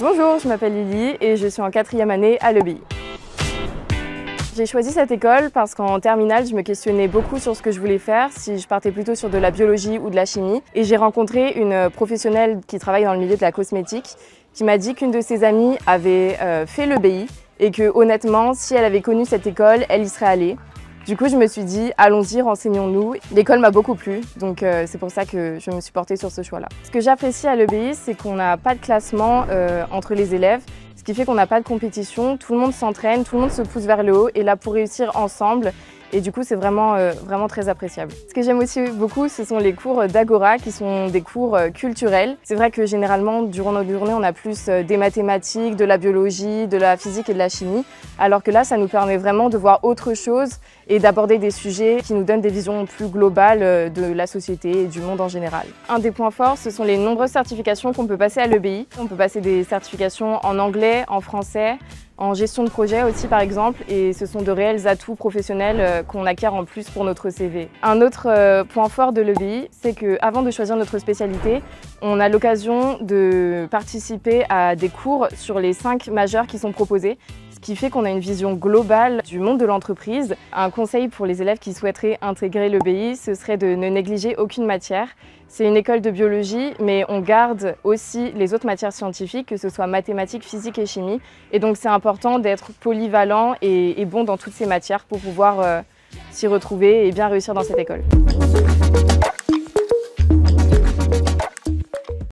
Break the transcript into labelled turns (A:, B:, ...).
A: Bonjour, je m'appelle Lily et je suis en 4e année à l'EBI. J'ai choisi cette école parce qu'en terminale, je me questionnais beaucoup sur ce que je voulais faire, si je partais plutôt sur de la biologie ou de la chimie. Et j'ai rencontré une professionnelle qui travaille dans le milieu de la cosmétique qui m'a dit qu'une de ses amies avait fait l'EBI et que honnêtement, si elle avait connu cette école, elle y serait allée. Du coup, je me suis dit, allons-y, renseignons-nous. L'école m'a beaucoup plu, donc c'est pour ça que je me suis portée sur ce choix-là. Ce que j'apprécie à l'EBI, c'est qu'on n'a pas de classement entre les élèves, ce qui fait qu'on n'a pas de compétition, tout le monde s'entraîne, tout le monde se pousse vers le haut et là pour réussir ensemble. Et du coup, c'est vraiment très appréciable. Ce que j'aime aussi beaucoup, ce sont les cours d'Agora, qui sont des cours culturels. C'est vrai que généralement, durant notre journée, on a plus des mathématiques, de la biologie, de la physique et de la chimie, alors que là, ça nous permet vraiment de voir autre chose et d'aborder des sujets qui nous donnent des visions plus globales de la société et du monde en général. Un des points forts, ce sont les nombreuses certifications qu'on peut passer à l'EBI. On peut passer des certifications en anglais, en français, en gestion de projet aussi par exemple, et ce sont de réels atouts professionnels qu'on acquiert en plus pour notre CV. Un autre point fort de l'EBI, c'est qu'avant de choisir notre spécialité, on a l'occasion de participer à des cours sur les 5 majeurs qui sont proposés, ce qui fait qu'on a une vision globale du monde de l'entreprise. Un conseil pour les élèves qui souhaiteraient intégrer l'EBI, ce serait de ne négliger aucune matière. C'est une école de biologie, mais on garde aussi les autres matières scientifiques, que ce soit mathématiques, physique et chimie. Et donc c'est important d'être polyvalent et bon dans toutes ces matières pour pouvoir s'y retrouver et bien réussir dans cette école.